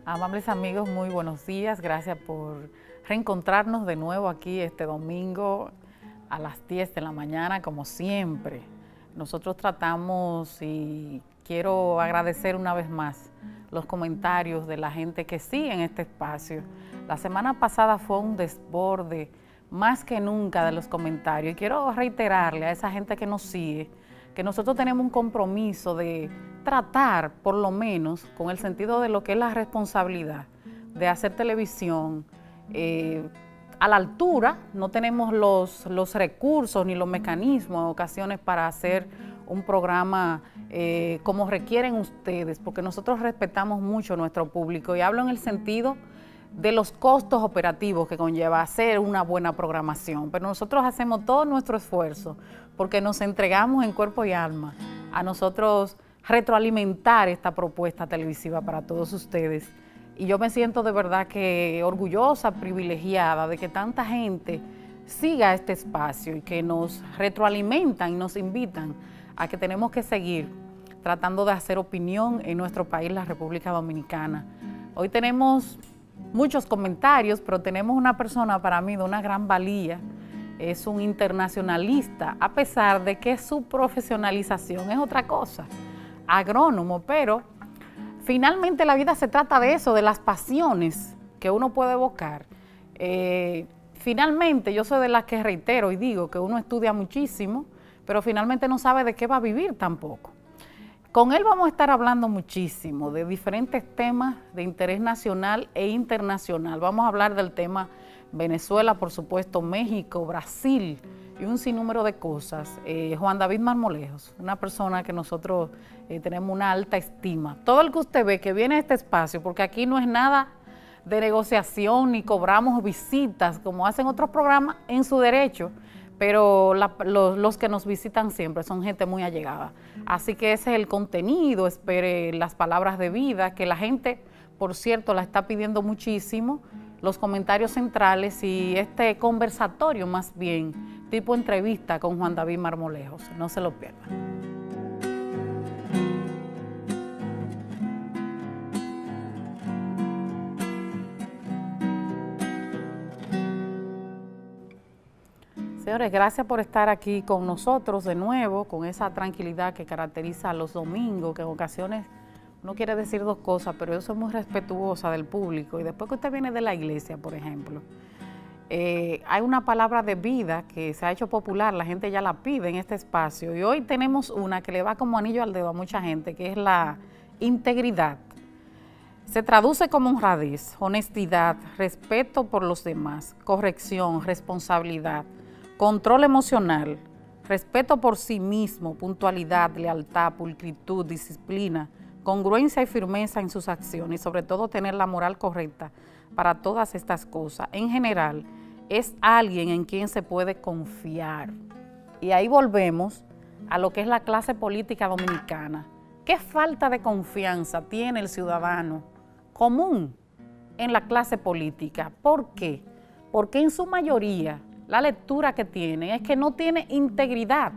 Amables amigos, muy buenos días. Gracias por reencontrarnos de nuevo aquí este domingo a las 10 de la mañana, como siempre. Nosotros tratamos y quiero agradecer una vez más los comentarios de la gente que sigue en este espacio. La semana pasada fue un desborde más que nunca de los comentarios y quiero reiterarle a esa gente que nos sigue que nosotros tenemos un compromiso de tratar, por lo menos, con el sentido de lo que es la responsabilidad de hacer televisión a la altura. No tenemos los recursos ni los mecanismos en ocasiones para hacer un programa como requieren ustedes, porque nosotros respetamos mucho a nuestro público y hablo en el sentido de los costos operativos que conlleva hacer una buena programación, pero nosotros hacemos todo nuestro esfuerzo porque nos entregamos en cuerpo y alma a nosotros retroalimentar esta propuesta televisiva para todos ustedes. Y yo me siento de verdad que orgullosa, privilegiada de que tanta gente siga este espacio y que nos retroalimentan y nos invitan a que tenemos que seguir tratando de hacer opinión en nuestro país, la República Dominicana. Hoy tenemos muchos comentarios, pero tenemos una persona para mí de una gran valía. Es un internacionalista, a pesar de que su profesionalización es otra cosa, agrónomo, pero finalmente la vida se trata de eso, de las pasiones que uno puede evocar. Finalmente yo soy de las que reitero y digo que uno estudia muchísimo, pero finalmente no sabe de qué va a vivir tampoco. Con él vamos a estar hablando muchísimo de diferentes temas de interés nacional e internacional. Vamos a hablar del tema Venezuela, por supuesto, México, Brasil y un sinnúmero de cosas. Juan David Marmolejos, una persona que nosotros tenemos una alta estima. Todo el que usted ve que viene a este espacio, porque aquí no es nada de negociación ni cobramos visitas como hacen otros programas, en su derecho, pero los que nos visitan siempre son gente muy allegada. Así que ese es el contenido, espere las palabras de vida, que la gente, por cierto, la está pidiendo muchísimo, los comentarios centrales y este conversatorio más bien, tipo entrevista con Juan David Marmolejos. No se lo pierdan. Señores, gracias por estar aquí con nosotros de nuevo, con esa tranquilidad que caracteriza a los domingos, que en ocasiones uno quiere decir dos cosas, pero yo soy muy respetuosa del público. Y después que usted viene de la iglesia, por ejemplo, hay una palabra de vida que se ha hecho popular, la gente ya la pide en este espacio. Y hoy tenemos una que le va como anillo al dedo a mucha gente, que es la integridad. Se traduce como honradez, honestidad, respeto por los demás, corrección, responsabilidad, control emocional, respeto por sí mismo, puntualidad, lealtad, pulcritud, disciplina, congruencia y firmeza en sus acciones y sobre todo tener la moral correcta para todas estas cosas. En general, es alguien en quien se puede confiar. Y ahí volvemos a lo que es la clase política dominicana. ¿Qué falta de confianza tiene el ciudadano común en la clase política? ¿Por qué? Porque en su mayoría la lectura que tiene es que no tiene integridad.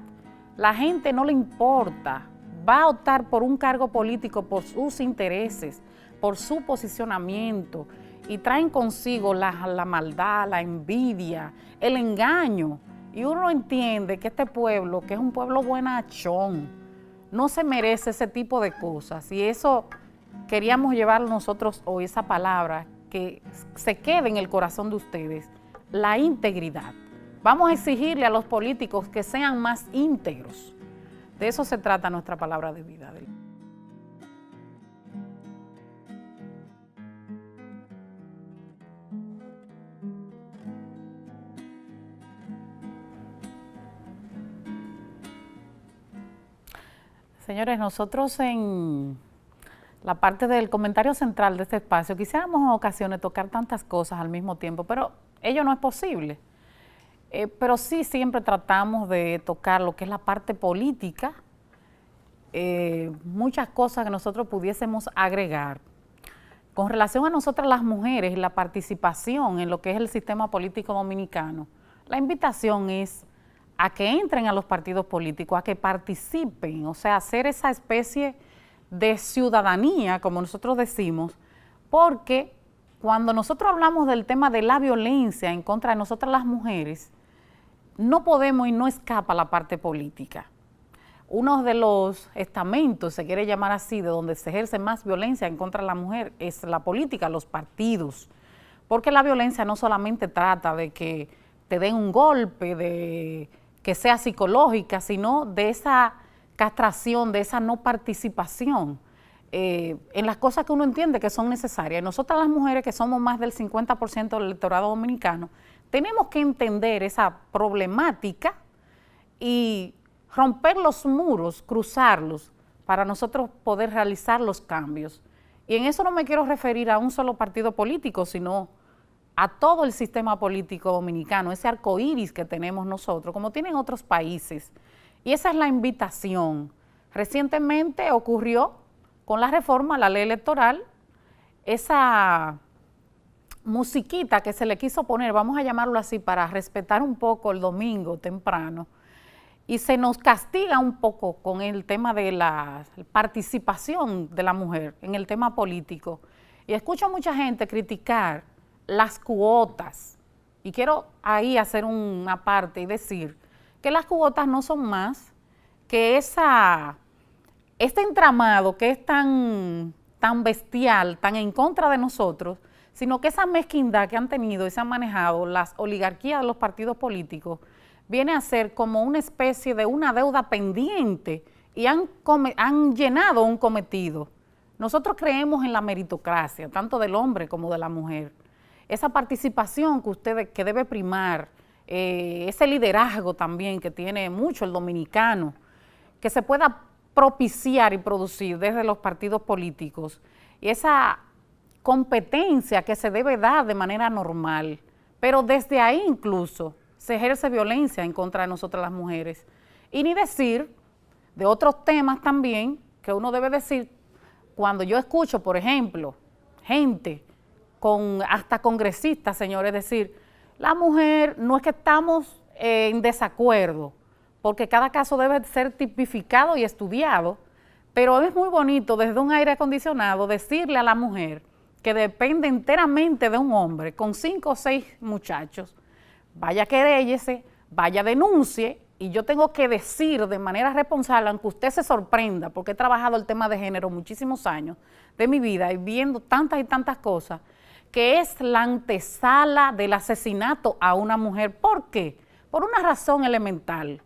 La gente no le importa, va a optar por un cargo político por sus intereses, por su posicionamiento, y traen consigo la maldad, la envidia, el engaño. Y uno entiende que este pueblo, que es un pueblo buenachón, no se merece ese tipo de cosas. Y eso queríamos llevar nosotros hoy, esa palabra, que se quede en el corazón de ustedes, la integridad. Vamos a exigirle a los políticos que sean más íntegros. De eso se trata nuestra palabra de vida. Señores, nosotros en la parte del comentario central de este espacio quisiéramos en ocasiones tocar tantas cosas al mismo tiempo, pero ello no es posible. Pero sí siempre tratamos de tocar lo que es la parte política, muchas cosas que nosotros pudiésemos agregar. Con relación a nosotras las mujeres y la participación en lo que es el sistema político dominicano, la invitación es a que entren a los partidos políticos, a que participen, o sea, hacer esa especie de ciudadanía, como nosotros decimos, porque cuando nosotros hablamos del tema de la violencia en contra de nosotras las mujeres, no podemos y no escapa la parte política. Uno de los estamentos, se quiere llamar así, de donde se ejerce más violencia en contra de la mujer es la política, los partidos. Porque la violencia no solamente trata de que te den un golpe, de que sea psicológica, sino de esa castración, de esa no participación en las cosas que uno entiende que son necesarias. Nosotras las mujeres, que somos más del 50% del electorado dominicano, tenemos que entender esa problemática y romper los muros, cruzarlos, para nosotros poder realizar los cambios. Y en eso no me quiero referir a un solo partido político, sino a todo el sistema político dominicano, ese arcoíris que tenemos nosotros, como tienen otros países. Y esa es la invitación. Recientemente ocurrió con la reforma a la ley electoral, esa musiquita que se le quiso poner, vamos a llamarlo así, para respetar un poco el domingo temprano, y se nos castiga un poco con el tema de la participación de la mujer en el tema político. Y escucho a mucha gente criticar las cuotas, y quiero ahí hacer una parte y decir que las cuotas no son más que este entramado que es tan bestial, tan en contra de nosotros, sino que esa mezquindad que han tenido y se han manejado las oligarquías de los partidos políticos viene a ser como una especie de una deuda pendiente y han llenado un cometido. Nosotros creemos en la meritocracia, tanto del hombre como de la mujer. Esa participación que debe primar, ese liderazgo también que tiene mucho el dominicano, que se pueda propiciar y producir desde los partidos políticos, y esa competencia que se debe dar de manera normal, pero desde ahí incluso se ejerce violencia en contra de nosotras las mujeres. Y ni decir de otros temas también que uno debe decir, cuando yo escucho, por ejemplo, gente, hasta congresistas, señores, decir, la mujer no es que estamos en desacuerdo, porque cada caso debe ser tipificado y estudiado, pero es muy bonito desde un aire acondicionado decirle a la mujer que depende enteramente de un hombre con 5 o 6 muchachos, vaya queréllese, vaya denuncie, y yo tengo que decir de manera responsable, aunque usted se sorprenda, porque he trabajado el tema de género muchísimos años de mi vida y viendo tantas y tantas cosas, que es la antesala del asesinato a una mujer. ¿Por qué? Por una razón elemental,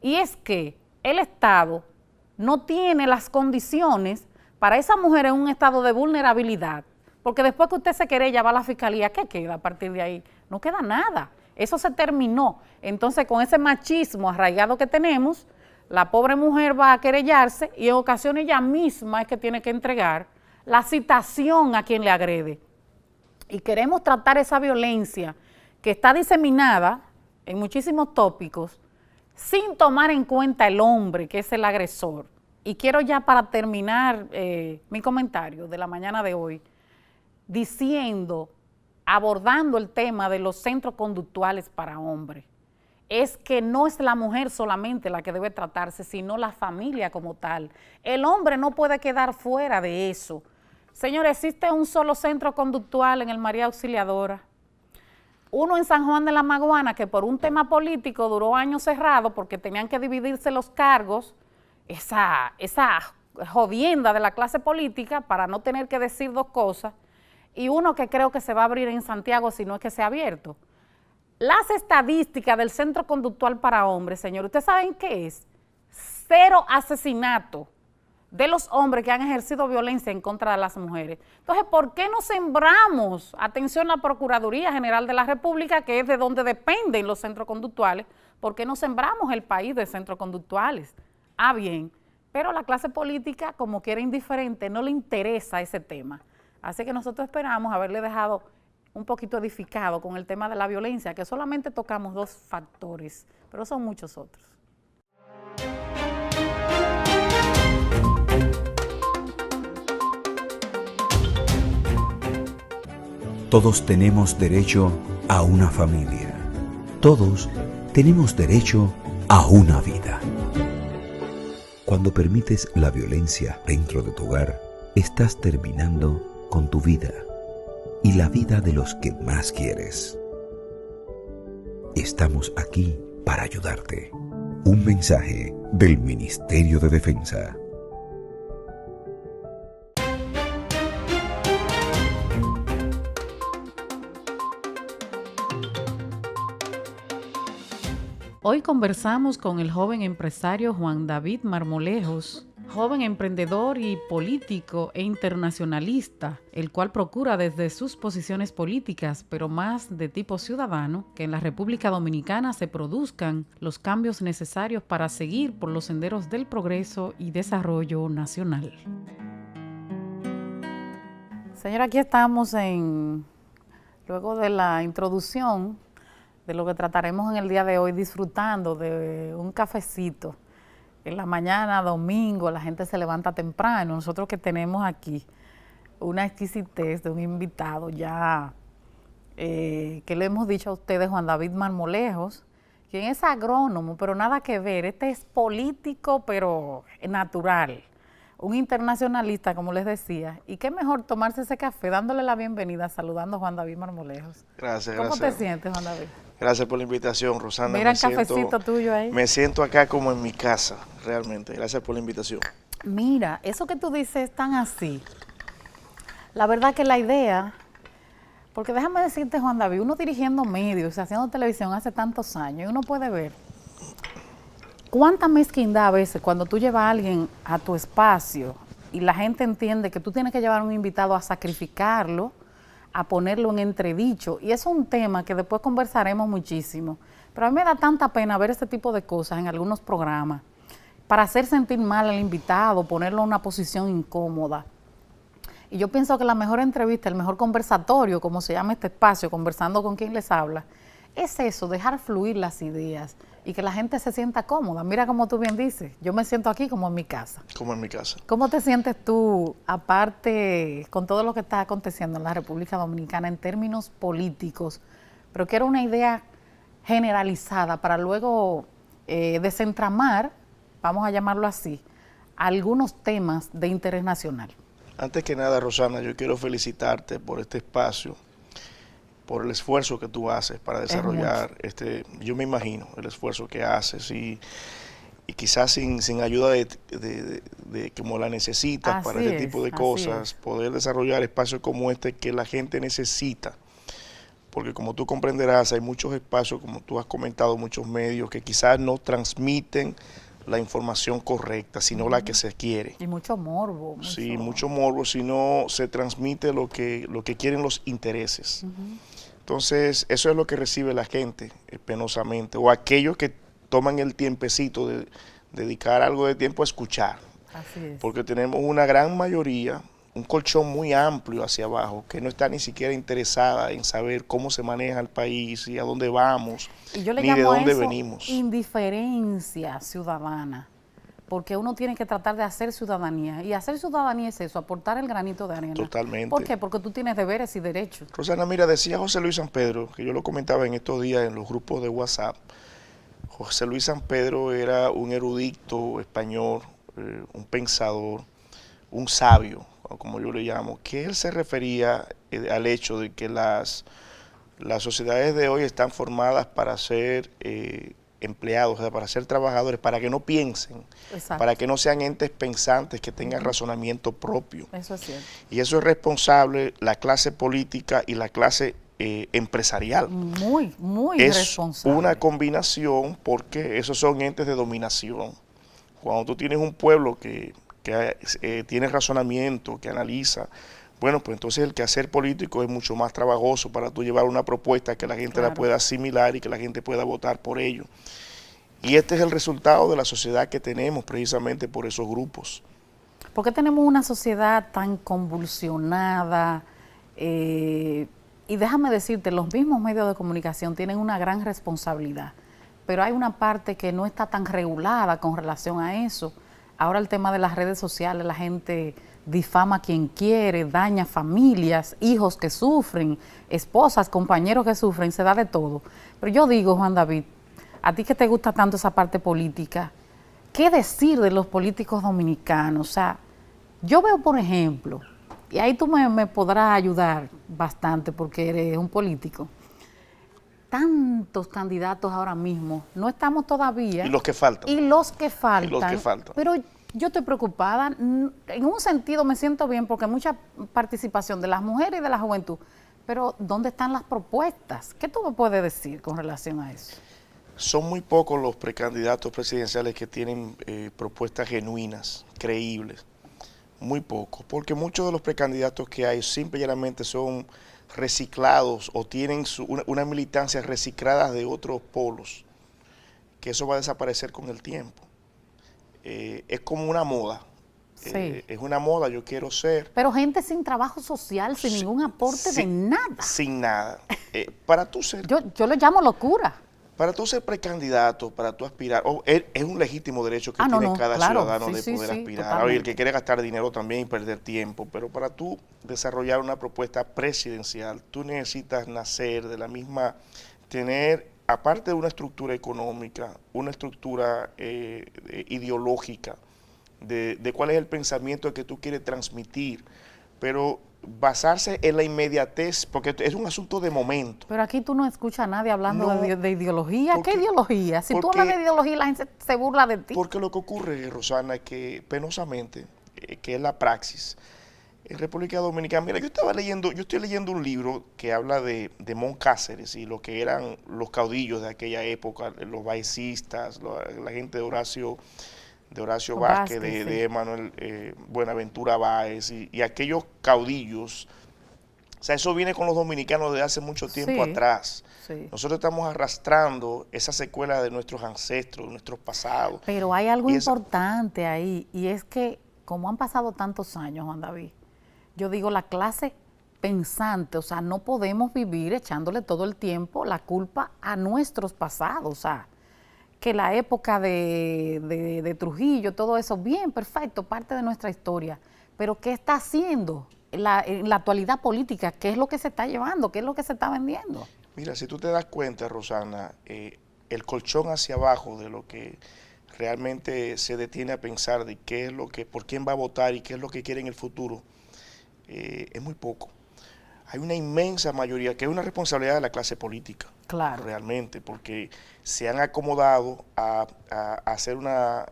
y es que el Estado no tiene las condiciones para esa mujer en un estado de vulnerabilidad, porque después que usted se querella, va a la fiscalía, ¿qué queda a partir de ahí? No queda nada, eso se terminó. Entonces, con ese machismo arraigado que tenemos, la pobre mujer va a querellarse y en ocasiones ella misma es que tiene que entregar la citación a quien le agrede. Y queremos tratar esa violencia que está diseminada en muchísimos tópicos sin tomar en cuenta el hombre, que es el agresor. Y quiero ya para terminar mi comentario de la mañana de hoy, abordando el tema de los centros conductuales para hombres. Es que no es la mujer solamente la que debe tratarse, sino la familia como tal. El hombre no puede quedar fuera de eso. Señores, existe un solo centro conductual en el María Auxiliadora. Uno en San Juan de la Maguana, que por un tema político duró años cerrado porque tenían que dividirse los cargos, esa jodienda de la clase política para no tener que decir dos cosas, y uno que creo que se va a abrir en Santiago si no es que se ha abierto. Las estadísticas del centro conductual para hombres, señor, ¿ustedes saben qué es? 0 asesinatos de los hombres que han ejercido violencia en contra de las mujeres. Entonces, ¿por qué no sembramos, atención a la Procuraduría General de la República, que es de donde dependen los centros conductuales, por qué no sembramos el país de centros conductuales? Ah, bien, pero a la clase política, como que era indiferente, no le interesa ese tema. Así que nosotros esperamos haberle dejado un poquito edificado con el tema de la violencia, que solamente tocamos 2 factores, pero son muchos otros. Todos tenemos derecho a una familia. Todos tenemos derecho a una vida. Cuando permites la violencia dentro de tu hogar, estás terminando con tu vida. y la vida de los que más quieres. Estamos aquí para ayudarte. Un mensaje del Ministerio de Defensa. Hoy conversamos con el joven empresario Juan David Marmolejos, joven emprendedor y político e internacionalista, el cual procura desde sus posiciones políticas, pero más de tipo ciudadano, que en la República Dominicana se produzcan los cambios necesarios para seguir por los senderos del progreso y desarrollo nacional. Señora, aquí estamos luego de la introducción de lo que trataremos en el día de hoy, disfrutando de un cafecito. En la mañana, domingo, la gente se levanta temprano. Nosotros que tenemos aquí una exquisitez de un invitado ya, que le hemos dicho a ustedes, Juan David Marmolejos, quien es agrónomo, pero nada que ver. Este es político, pero natural. Un internacionalista, como les decía. Y qué mejor tomarse ese café, dándole la bienvenida, saludando a Juan David Marmolejos. Gracias, ¿Cómo gracias. te sientes, Juan David? Gracias por la invitación, Rosana. Mira el cafecito tuyo ahí. Me siento acá como en mi casa, realmente. Gracias por la invitación. Mira, eso que tú dices es tan así. La verdad que la idea, porque déjame decirte, Juan David, uno dirigiendo medios, haciendo televisión hace tantos años, y uno puede ver cuánta mezquindad a veces cuando tú llevas a alguien a tu espacio y la gente entiende que tú tienes que llevar a un invitado a sacrificarlo, a ponerlo en entredicho. Y eso es un tema que después conversaremos muchísimo. Pero a mí me da tanta pena ver este tipo de cosas en algunos programas para hacer sentir mal al invitado, ponerlo en una posición incómoda. Y yo pienso que la mejor entrevista, el mejor conversatorio, como se llama este espacio, conversando con quien les habla, es eso, dejar fluir las ideas y que la gente se sienta cómoda. Mira como tú bien dices, yo me siento aquí como en mi casa. Como en mi casa. ¿Cómo te sientes tú, aparte, con todo lo que está aconteciendo en la República Dominicana en términos políticos? Pero quiero una idea generalizada para luego desentramar, vamos a llamarlo así, algunos temas de interés nacional. Antes que nada, Rosana, yo quiero felicitarte por este espacio, por el esfuerzo que tú haces para desarrollar yo me imagino el esfuerzo que haces y quizás sin ayuda de como la necesitas Así para este tipo de cosas, poder desarrollar espacios como este que la gente necesita. Porque como tú comprenderás, hay muchos espacios, como tú has comentado, muchos medios que quizás no transmiten la información correcta, sino la que se quiere. Y mucho morbo. Sí, mucho morbo, sino se transmite lo que quieren los intereses. Entonces, eso es lo que recibe la gente, penosamente, o aquellos que toman el tiempecito de dedicar algo de tiempo a escuchar. Así es. Porque tenemos una gran mayoría, un colchón muy amplio hacia abajo, que no está ni siquiera interesada en saber cómo se maneja el país y a dónde vamos, y yo le ni de llamo dónde eso venimos. Indiferencia ciudadana, porque uno tiene que tratar de hacer ciudadanía, y hacer ciudadanía es eso, aportar el granito de arena. Totalmente. ¿Por qué? Porque tú tienes deberes y derechos. Rosana, mira, decía José Luis San Pedro, que yo lo comentaba en estos días en los grupos de WhatsApp. José Luis San Pedro era un erudito español, un pensador, un sabio, como yo le llamo, que él se refería al hecho de que las sociedades de hoy están formadas para ser empleados, o sea, para ser trabajadores, para que no piensen, Exacto. para que no sean entes pensantes, que tengan razonamiento propio. Eso es cierto. Y eso es responsable la clase política y la clase empresarial. Muy es responsable. Una combinación, porque esos son entes de dominación. Cuando tú tienes un pueblo que tiene razonamiento, que analiza, bueno, pues entonces el quehacer político es mucho más trabajoso para tú llevar una propuesta que la gente la pueda asimilar y que la gente pueda votar por ello. Y este es el resultado de la sociedad que tenemos precisamente por esos grupos. ¿Por qué tenemos una sociedad tan convulsionada? Y déjame decirte, los mismos medios de comunicación tienen una gran responsabilidad, pero hay una parte que no está tan regulada con relación a eso. Ahora el tema de las redes sociales, la gente difama a quien quiere, daña familias, hijos que sufren, esposas, compañeros que sufren, se da de todo. Pero yo digo, Juan David, a ti que te gusta tanto esa parte política, ¿qué decir de los políticos dominicanos? O sea, yo veo, por ejemplo, y ahí tú me podrás ayudar bastante porque eres un político. Tantos candidatos ahora mismo, no estamos todavía. Y los que faltan. Y los que faltan. Y los que faltan. Pero yo estoy preocupada, en un sentido me siento bien porque hay mucha participación de las mujeres y de la juventud, pero ¿dónde están las propuestas? ¿Qué tú me puedes decir con relación a eso? Son muy pocos los precandidatos presidenciales que tienen propuestas genuinas, creíbles. Muy pocos, porque muchos de los precandidatos que hay simple y llanamente son reciclados o tienen una militancia reciclada de otros polos, que eso va a desaparecer con el tiempo. Es como una moda. Sí. Es una moda, yo quiero ser. Pero gente sin trabajo social, sin ningún aporte de nada. Sin nada. Para tú ser... Yo lo llamo locura. Para tú ser precandidato, para tú aspirar, es un legítimo derecho que tiene cada ciudadano de poder aspirar. Y el que quiere gastar dinero también y perder tiempo, pero para tú desarrollar una propuesta presidencial, tú necesitas nacer de la misma, tener, aparte de una estructura económica, una estructura ideológica, de cuál es el pensamiento que tú quieres transmitir, pero basarse en la inmediatez, porque es un asunto de momento. Pero aquí tú no escuchas a nadie hablando de ideología. ¿Qué ideología? Si tú hablas de ideología, la gente se burla de ti. Porque lo que ocurre, Rosana, es que penosamente, que es la praxis, en República Dominicana, mira, yo estoy leyendo un libro que habla de Moncáceres y lo que eran los caudillos de aquella época, los baicistas, la gente de Horacio Vázquez, de Emanuel Buenaventura Báez y aquellos caudillos. O sea, eso viene con los dominicanos desde hace mucho tiempo atrás. Sí. Nosotros estamos arrastrando esa secuela de nuestros ancestros, de nuestros pasados. Pero hay algo importante ahí, y es que como han pasado tantos años, Juan David, yo digo la clase pensante, o sea, no podemos vivir echándole todo el tiempo la culpa a nuestros pasados, o sea, que la época de Trujillo, todo eso, bien, perfecto, parte de nuestra historia, pero ¿qué está haciendo en la actualidad política? ¿Qué es lo que se está llevando? ¿Qué es lo que se está vendiendo? Mira, si tú te das cuenta, Rosana, el colchón hacia abajo de lo que realmente se detiene a pensar de qué es lo que, por quién va a votar y qué es lo que quiere en el futuro, es muy poco. Hay una inmensa mayoría, que es una responsabilidad de la clase política, claro, realmente, porque se han acomodado a hacer una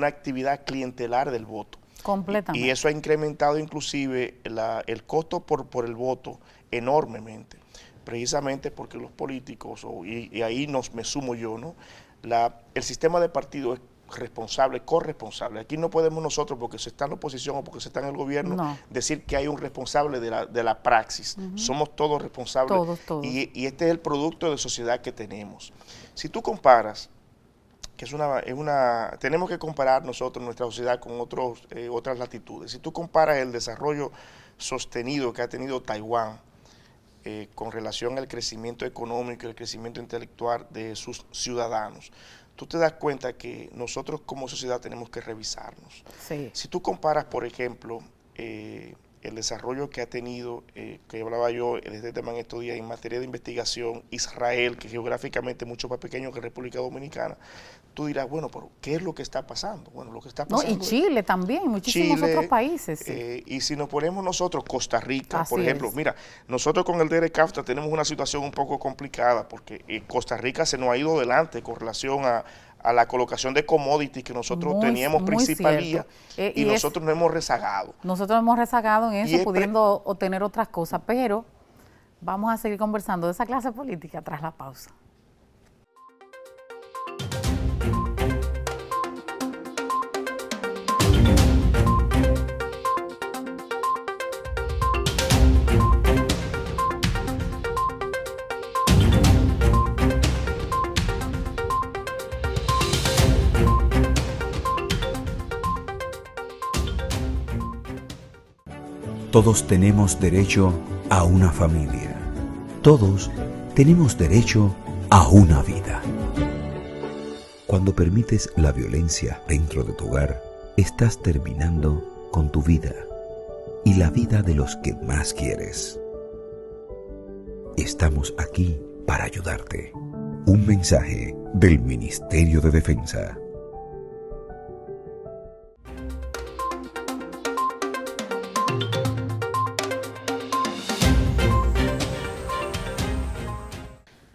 actividad clientelar del voto. Completamente. Y eso ha incrementado inclusive el costo por el voto enormemente, precisamente porque los políticos, y ahí me sumo yo, ¿no? El sistema de partido es responsable, corresponsable. Aquí no podemos nosotros, porque se está en la oposición o porque se está en el gobierno, decir que hay un responsable de la praxis. Somos todos responsables. Todos. Y este es el producto de sociedad que tenemos. Si tú comparas, que tenemos que comparar nosotros nuestra sociedad con otras latitudes. Si tú comparas el desarrollo sostenido que ha tenido Taiwán con relación al crecimiento económico y el crecimiento intelectual de sus ciudadanos, tú te das cuenta que nosotros como sociedad tenemos que revisarnos. Sí. Si tú comparas, por ejemplo, el desarrollo que ha tenido, que hablaba yo de este tema en estos días, en materia de investigación, Israel, que geográficamente es mucho más pequeño que República Dominicana, tú dirás, bueno, pero ¿qué es lo que está pasando? Bueno, lo que está pasando... No, y Chile también, muchísimos otros países. Sí. Y si nos ponemos nosotros, Costa Rica, por ejemplo, mira, nosotros con el DERECAFTA tenemos una situación un poco complicada, porque Costa Rica se nos ha ido delante con relación a la colocación de commodities que nosotros teníamos principalía y nosotros nos hemos rezagado. Nosotros hemos rezagado en eso, pudiendo obtener otras cosas, pero vamos a seguir conversando de esa clase política tras la pausa. Todos tenemos derecho a una familia. Todos tenemos derecho a una vida. Cuando permites la violencia dentro de tu hogar, estás terminando con tu vida y la vida de los que más quieres. Estamos aquí para ayudarte. Un mensaje del Ministerio de Defensa.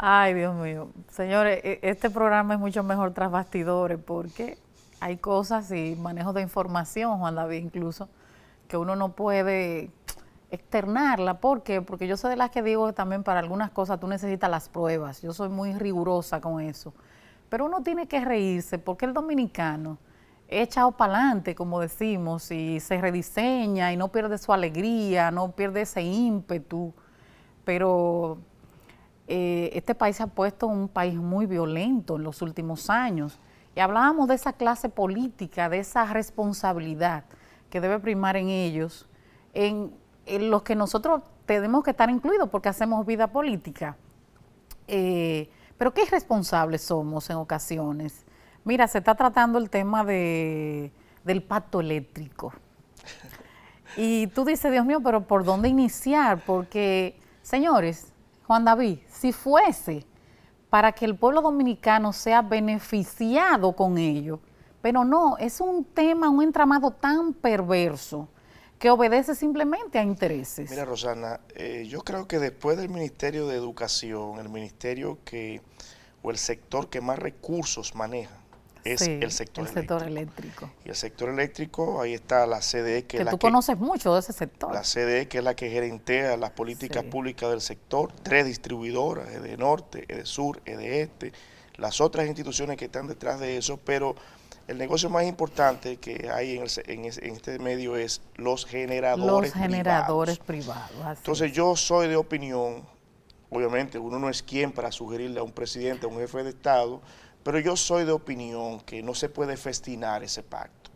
Ay, Dios mío. Señores, este programa es mucho mejor tras bastidores porque hay cosas y manejo de información, Juan David, incluso, que uno no puede externarla. ¿Por qué? Porque yo soy de las que digo que también para algunas cosas tú necesitas las pruebas. Yo soy muy rigurosa con eso. Pero uno tiene que reírse porque el dominicano es echado para adelante, como decimos, y se rediseña y no pierde su alegría, no pierde ese ímpetu. Pero este país se ha puesto un país muy violento en los últimos años. Y hablábamos de esa clase política, de esa responsabilidad que debe primar en ellos, en los que nosotros tenemos que estar incluidos porque hacemos vida política. Pero qué irresponsables somos en ocasiones. Mira, se está tratando el tema del pacto eléctrico. Y tú dices, Dios mío, pero ¿por dónde iniciar? Porque, señores, Juan David, si fuese para que el pueblo dominicano sea beneficiado con ello, pero no, es un tema, un entramado tan perverso que obedece simplemente a intereses. Mira, Rosana, yo creo que después del Ministerio de Educación, el ministerio o el sector que más recursos maneja es el sector eléctrico. Y el sector eléctrico, ahí está la CDE, que tú conoces mucho de ese sector. La CDE, que es la que gerentea las políticas públicas del sector, 3 distribuidoras, EDE Norte, EDE Sur, EDE Este, las otras instituciones que están detrás de eso, pero el negocio más importante que hay en este medio es los generadores privados. Entonces yo soy de opinión, obviamente uno no es quien para sugerirle a un presidente, a un jefe de Estado, pero yo soy de opinión que no se puede festinar ese pacto.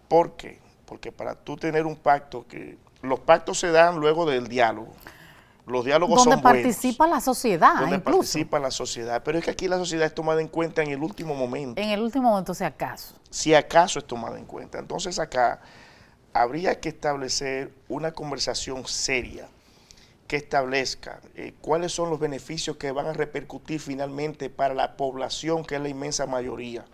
¿Por qué? Porque para tú tener un pacto, los pactos se dan luego del diálogo. Los diálogos son buenos. Donde participa la sociedad, donde participa la sociedad. Pero es que aquí la sociedad es tomada en cuenta en el último momento. En el último momento, si acaso. Si acaso es tomada en cuenta. Entonces acá habría que establecer una conversación seria que establezca cuáles son los beneficios que van a repercutir finalmente para la población, que es la inmensa mayoría.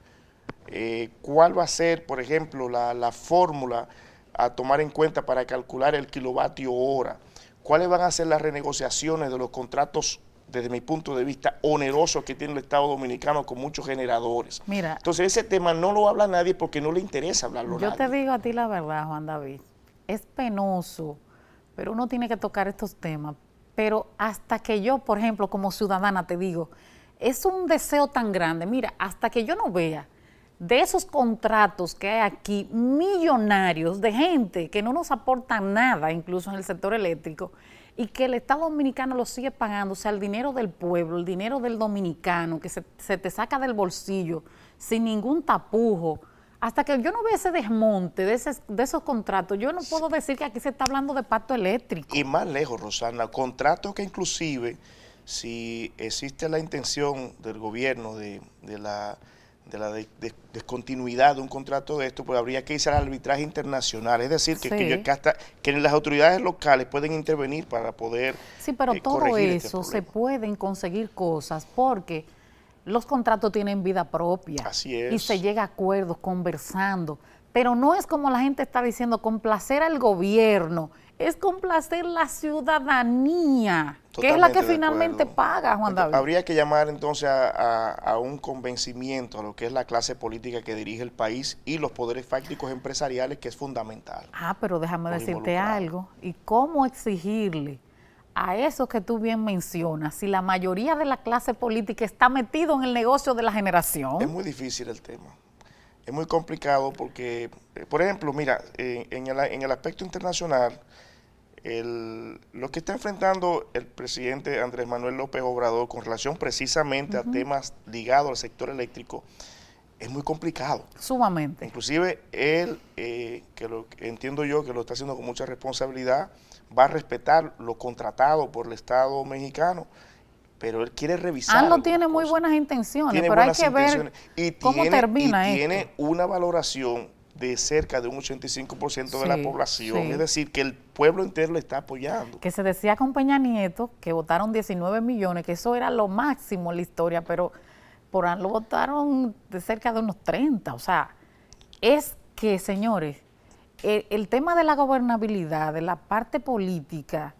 ¿Cuál va a ser, por ejemplo, la fórmula a tomar en cuenta para calcular el kilovatio hora? ¿Cuáles van a ser las renegociaciones de los contratos, desde mi punto de vista, onerosos que tiene el Estado Dominicano con muchos generadores? Mira, entonces ese tema no lo habla nadie porque no le interesa hablarlo yo nadie. Te digo a ti la verdad, Juan David, es penoso, pero uno tiene que tocar estos temas. Pero hasta que yo, por ejemplo, como ciudadana te digo, es un deseo tan grande, mira, hasta que yo no vea de esos contratos que hay aquí, millonarios de gente que no nos aportan nada, incluso en el sector eléctrico, y que el Estado Dominicano lo sigue pagando, o sea, el dinero del pueblo, el dinero del dominicano, que se te saca del bolsillo sin ningún tapujo. Hasta que yo no vea ese desmonte de esos contratos, yo no puedo decir que aquí se está hablando de pacto eléctrico. Y más lejos, Rosana, contratos que inclusive, si existe la intención del gobierno de la descontinuidad de un contrato de esto, pues habría que irse al arbitraje internacional. Es decir, que las autoridades locales pueden intervenir para poder sí, pero todo eso se pueden conseguir cosas porque los contratos tienen vida propia. Así es. Y se llega a acuerdos conversando. Pero no es como la gente está diciendo, complacer al gobierno, es complacer la ciudadanía, que es la que finalmente paga, Juan David. Habría que llamar entonces a un convencimiento a lo que es la clase política que dirige el país y los poderes fácticos empresariales, que es fundamental. Pero déjame decirte algo. ¿Y cómo exigirle a eso que tú bien mencionas, si la mayoría de la clase política está metido en el negocio de la generación? Es muy difícil el tema. Es muy complicado porque, por ejemplo, mira, en el aspecto internacional, lo que está enfrentando el presidente Andrés Manuel López Obrador con relación precisamente a temas ligados al sector eléctrico, es muy complicado. Sumamente. Inclusive él, entiendo yo que lo está haciendo con mucha responsabilidad, va a respetar lo contratado por el Estado mexicano, pero él quiere revisar. No tiene muy buenas intenciones, pero hay que ver cómo termina esto. Tiene una valoración de cerca de un 85% de la población, es decir, que el pueblo entero le está apoyando. Que se decía con Peña Nieto que votaron 19 millones, que eso era lo máximo en la historia, pero por lo votaron de cerca de unos 30, o sea, es que, señores, el tema de la gobernabilidad, de la parte política,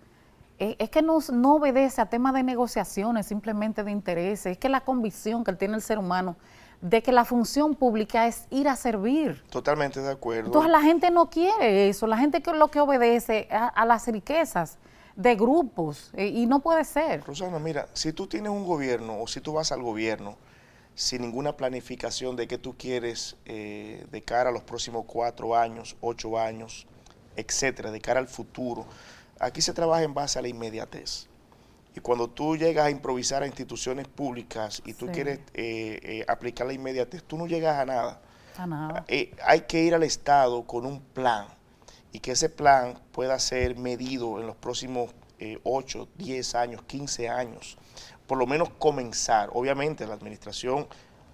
es que no obedece a temas de negociaciones, simplemente de intereses, es que la convicción que tiene el ser humano de que la función pública es ir a servir. Totalmente de acuerdo. Entonces la gente no quiere eso, la gente que lo que obedece a las riquezas de grupos, y no puede ser. Rosana, mira, si tú tienes un gobierno o si tú vas al gobierno sin ninguna planificación de qué tú quieres de cara a los próximos 4 años, 8 años, etcétera, de cara al futuro, aquí se trabaja en base a la inmediatez. Y cuando tú llegas a improvisar a instituciones públicas y tú quieres aplicar la inmediatez, tú no llegas a nada. A nada. Hay que ir al Estado con un plan y que ese plan pueda ser medido en los próximos 8, 10 años, 15 años. Por lo menos comenzar. Obviamente la administración,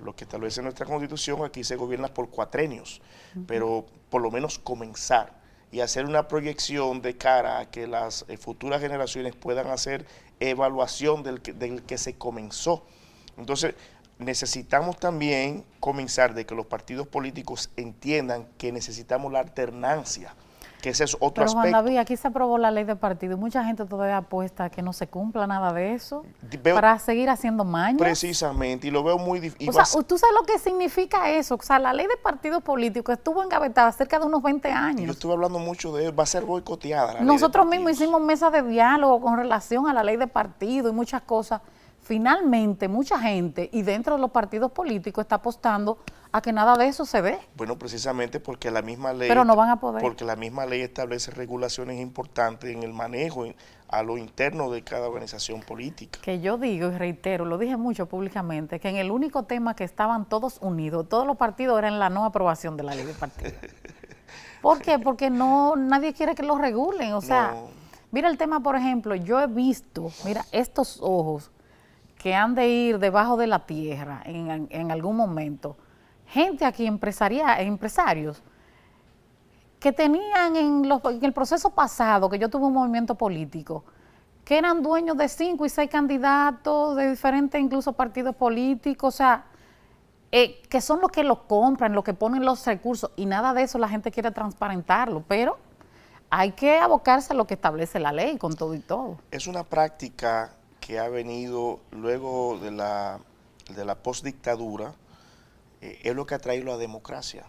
lo que establece nuestra Constitución, aquí se gobierna por cuatrenios, pero por lo menos comenzar y hacer una proyección de cara a que las futuras generaciones puedan hacer evaluación del que se comenzó. Entonces, necesitamos también comenzar de que los partidos políticos entiendan que necesitamos la alternancia, que ese es otro aspecto. Pero Juan David, aquí se aprobó la ley de partido y mucha gente todavía apuesta a que no se cumpla nada de eso para seguir haciendo mañas. Precisamente, y lo veo muy difícil. O sea, ¿tú sabes lo que significa eso? O sea, la ley de partidos políticos estuvo engavetada cerca de unos 20 años. Yo estuve hablando mucho de él, va a ser boicoteada. Nosotros mismos hicimos mesas de diálogo con relación a la ley de partido y muchas cosas. Finalmente, mucha gente y dentro de los partidos políticos está apostando a que nada de eso se dé. Bueno, precisamente porque la misma ley... Pero no van a poder. Porque la misma ley establece regulaciones importantes en el manejo a lo interno de cada organización política. Que yo digo y reitero, lo dije mucho públicamente, que en el único tema que estaban todos unidos, todos los partidos, era en la no aprobación de la ley de partidos. ¿Por qué? Porque nadie quiere que lo regulen. O sea, mira el tema, por ejemplo, yo he visto, mira, estos ojos que han de ir debajo de la tierra en algún momento, gente aquí, empresarios, que tenían en el proceso pasado, que yo tuve un movimiento político, que eran dueños de 5 y 6 candidatos de diferentes incluso partidos políticos, o sea, que son los que lo compran, los que ponen los recursos, y nada de eso la gente quiere transparentarlo, pero hay que abocarse a lo que establece la ley con todo y todo. Es una práctica que ha venido luego de la postdictadura, es lo que ha traído la democracia.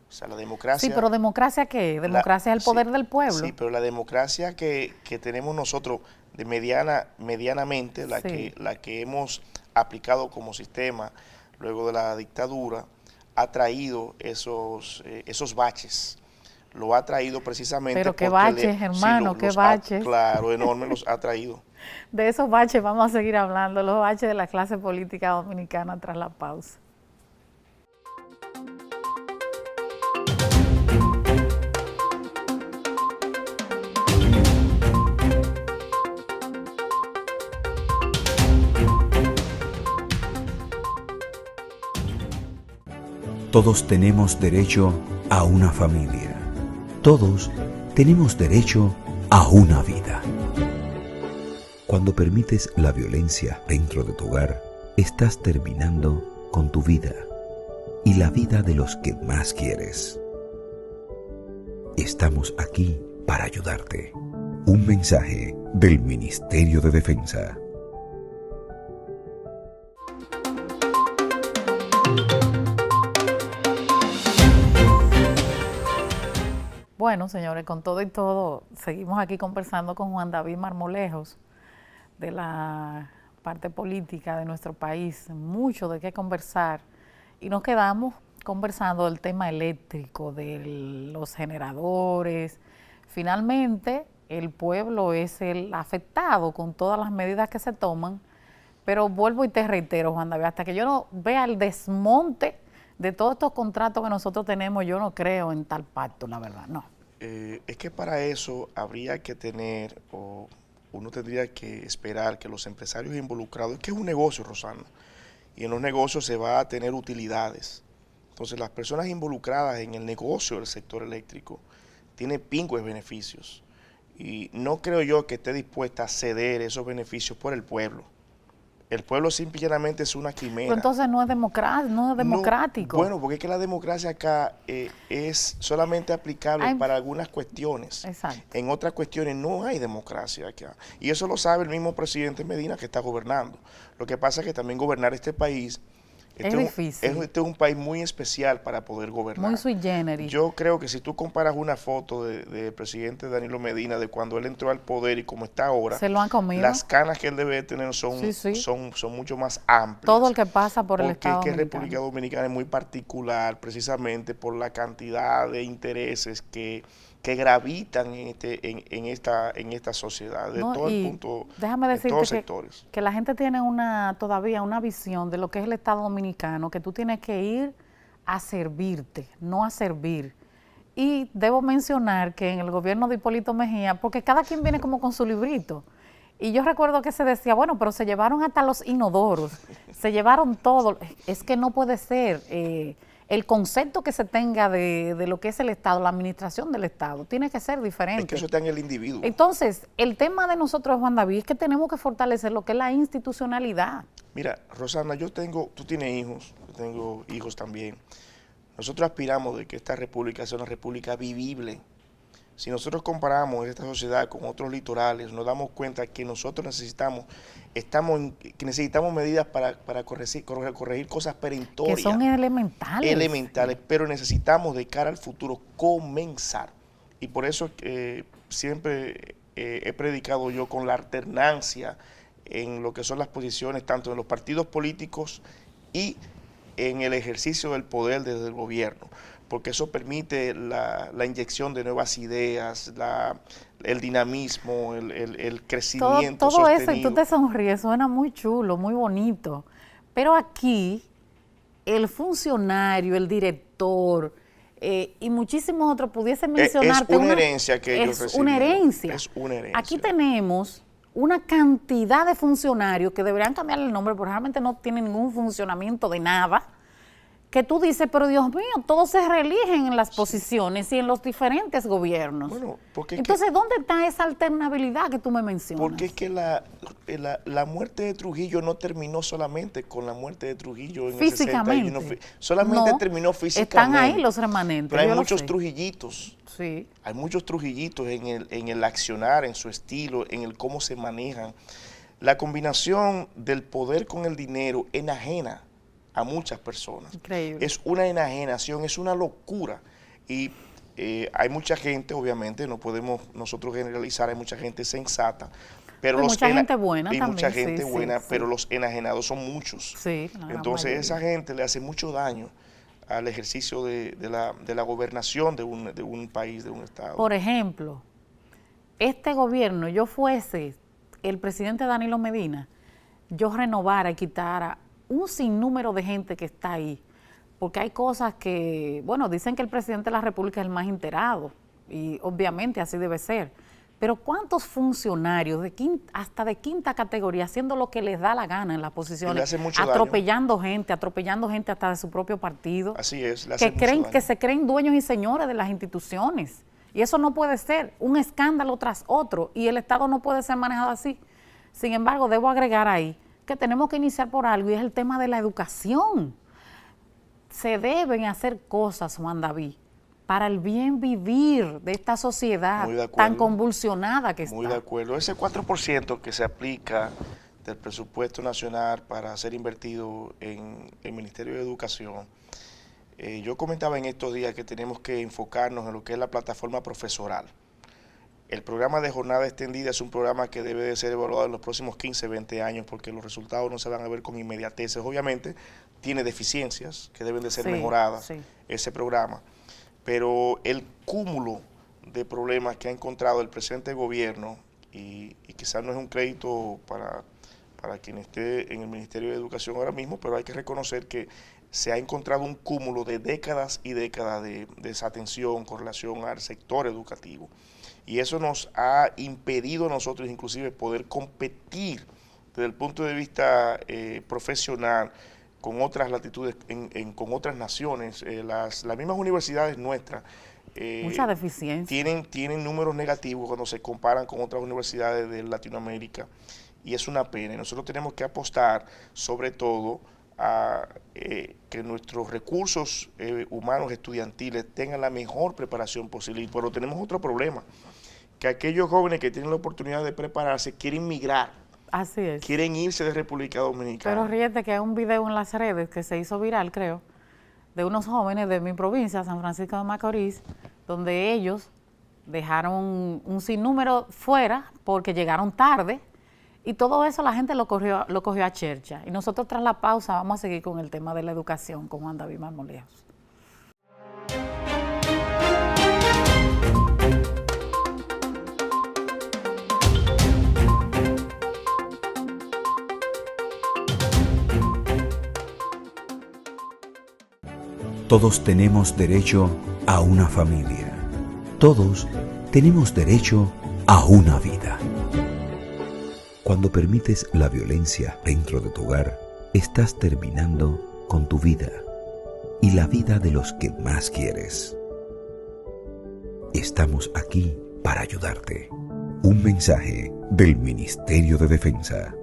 O sea, la democracia... Sí, pero ¿democracia qué? ¿Democracia es el poder del pueblo? Sí, pero la democracia que tenemos nosotros de medianamente, la que hemos aplicado como sistema luego de la dictadura, ha traído esos baches. Lo ha traído precisamente... Pero qué baches, hermano, qué baches. Claro, enorme los ha traído. De esos baches vamos a seguir hablando, los baches de la clase política dominicana tras la pausa. Todos tenemos derecho a una familia. Todos tenemos derecho a una vida. Cuando permites la violencia dentro de tu hogar, estás terminando con tu vida y la vida de los que más quieres. Estamos aquí para ayudarte. Un mensaje del Ministerio de Defensa. Bueno, señores, con todo y todo, seguimos aquí conversando con Juan David Marmolejos de la parte política de nuestro país. Mucho de qué conversar. Y nos quedamos conversando del tema eléctrico, de los generadores. Finalmente, el pueblo es el afectado con todas las medidas que se toman. Pero vuelvo y te reitero, Juan David, hasta que yo no vea el desmonte de todos estos contratos que nosotros tenemos, yo no creo en tal pacto, la verdad, no. Es que para eso habría que tener, o uno tendría que esperar que los empresarios involucrados, es que es un negocio, Rosana, y en los negocios se va a tener utilidades. Entonces las personas involucradas en el negocio del sector eléctrico tienen pingües beneficios, y no creo yo que esté dispuesta a ceder esos beneficios por el pueblo. El pueblo simplemente es una Pero quimera. entonces no es democrático. Bueno, porque es que la democracia acá es solamente aplicable Hay- para algunas cuestiones. Exacto. En otras cuestiones no hay democracia acá. Y eso lo sabe el mismo presidente Medina que está gobernando. Lo que pasa es que también gobernar este país, Es difícil. este es un país muy especial para poder gobernar. Muy sui generis. Yo creo que si tú comparas una foto del presidente Danilo Medina de cuando él entró al poder y como está ahora, Se lo han comido. las canas que él debe tener son, Sí, sí. son mucho más amplias. Todo el que pasa por el Porque Estado es que dominicano. República Dominicana es muy particular precisamente por la cantidad de intereses que gravitan en esta sociedad, de No, todo el y punto, déjame de decirte todos los que, sectores. que la gente tiene todavía una visión de lo que es el Estado dominicano, que tú tienes que ir a servirte, no a servir. Y debo mencionar que en el gobierno de Hipólito Mejía, porque cada quien viene como con su librito, y yo recuerdo que se decía, bueno, pero se llevaron hasta los inodoros, se llevaron todo. Es que no puede ser. El concepto que se tenga de lo que es el Estado, la administración del Estado, tiene que ser diferente. Es que eso está en el individuo. Entonces, el tema de nosotros, Juan David, es que tenemos que fortalecer lo que es la institucionalidad. Mira, Rosana, tú tienes hijos, yo tengo hijos también. Nosotros aspiramos de que esta república sea una república vivible. Si nosotros comparamos esta sociedad con otros litorales, nos damos cuenta que nosotros necesitamos medidas para corregir cosas perentorias. Que son elementales. Elementales, pero necesitamos de cara al futuro comenzar. Y por eso siempre he predicado yo con la alternancia en lo que son las posiciones, tanto en los partidos políticos y en el ejercicio del poder desde el gobierno, porque eso permite la inyección de nuevas ideas, el dinamismo, el crecimiento todo sostenido. eso, y tú te sonríes, suena muy chulo, muy bonito, pero aquí el funcionario, el director y muchísimos otros pudiesen mencionarte. Es una herencia que ellos recibieron. Es una herencia. Aquí tenemos una cantidad de funcionarios que deberían cambiarle el nombre, porque realmente no tienen ningún funcionamiento de nada, que tú dices, pero Dios mío, todos se reeligen en las posiciones y en los diferentes gobiernos. Bueno, entonces, ¿dónde está esa alternabilidad que tú me mencionas? Porque es que la muerte de Trujillo no terminó solamente con la muerte de Trujillo en físicamente. el 61. Solamente terminó físicamente. Están ahí los remanentes. Pero hay muchos trujillitos. Sí. Hay muchos trujillitos en el accionar, en su estilo, en el cómo se manejan. La combinación del poder con el dinero enajena a muchas personas. Increíble. Es una enajenación, es una locura. Y hay mucha gente, obviamente, no podemos nosotros generalizar, hay mucha gente sensata, pero mucha gente buena también. Mucha gente buena, sí. Pero los enajenados son muchos. Sí, entonces esa gente le hace mucho daño al ejercicio de la gobernación de un país, de un estado. Por ejemplo, este gobierno, yo fuese el presidente Danilo Medina, yo renovara y quitara un sinnúmero de gente que está ahí, porque hay cosas que, bueno, dicen que el presidente de la República es el más enterado, y obviamente así debe ser, pero ¿cuántos funcionarios hasta de quinta categoría haciendo lo que les da la gana en las posiciones, atropellando gente hasta de su propio partido? Así es, que se creen dueños y señores de las instituciones, y eso no puede ser, un escándalo tras otro, y el Estado no puede ser manejado así. Sin embargo, debo agregar ahí que tenemos que iniciar por algo, y es el tema de la educación. Se deben hacer cosas, Juan David, para el bien vivir de esta sociedad tan convulsionada que está. Muy de acuerdo. Ese 4% que se aplica del presupuesto nacional para ser invertido en el Ministerio de Educación, yo comentaba en estos días que tenemos que enfocarnos en lo que es la plataforma profesoral. El programa de jornada extendida es un programa que debe de ser evaluado en los próximos 15, 20 años, porque los resultados no se van a ver con inmediateces. Obviamente tiene deficiencias que deben de ser mejoradas, ese programa, pero el cúmulo de problemas que ha encontrado el presente gobierno, y quizás no es un crédito para quien esté en el Ministerio de Educación ahora mismo, pero hay que reconocer que se ha encontrado un cúmulo de décadas y décadas de desatención con relación al sector educativo. Y eso nos ha impedido a nosotros inclusive poder competir desde el punto de vista profesional con otras latitudes, con otras naciones. Las mismas universidades nuestras mucha deficiencia. Tienen números negativos cuando se comparan con otras universidades de Latinoamérica. y es una pena. Nosotros tenemos que apostar sobre todo a que nuestros recursos humanos estudiantiles tengan la mejor preparación posible. Pero tenemos otro problema, que aquellos jóvenes que tienen la oportunidad de prepararse quieren migrar. Así es. Quieren irse de República Dominicana. Pero ríete que hay un video en las redes que se hizo viral, creo, de unos jóvenes de mi provincia, San Francisco de Macorís, donde ellos dejaron un sinnúmero fuera porque llegaron tarde y todo eso la gente lo cogió a chercha. Y nosotros tras la pausa vamos a seguir con el tema de la educación con Juan David Marmolejos. Todos tenemos derecho a una familia. Todos tenemos derecho a una vida. Cuando permites la violencia dentro de tu hogar, estás terminando con tu vida y la vida de los que más quieres. Estamos aquí para ayudarte. Un mensaje del Ministerio de Defensa.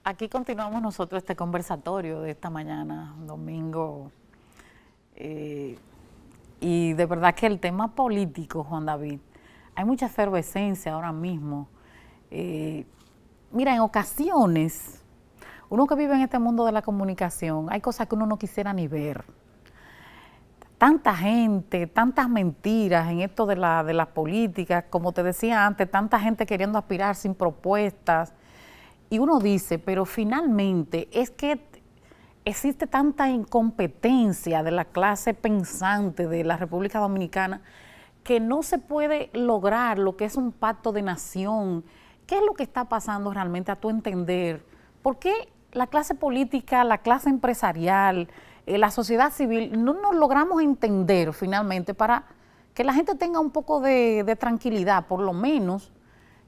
Aquí continuamos nosotros este conversatorio de esta mañana, domingo, y de verdad que el tema político, Juan David, hay mucha efervescencia ahora mismo. Mira, en ocasiones, uno que vive en este mundo de la comunicación, hay cosas que uno no quisiera ni ver. Tanta gente, tantas mentiras en esto de la política, como te decía antes, tanta gente queriendo aspirar sin propuestas. Y uno dice, pero finalmente es que existe tanta incompetencia de la clase pensante de la República Dominicana que no se puede lograr lo que es un pacto de nación. ¿Qué es lo que está pasando realmente a tu entender? ¿Por qué la clase política, la clase empresarial, la sociedad civil no nos logramos entender finalmente para que la gente tenga un poco de tranquilidad, por lo menos?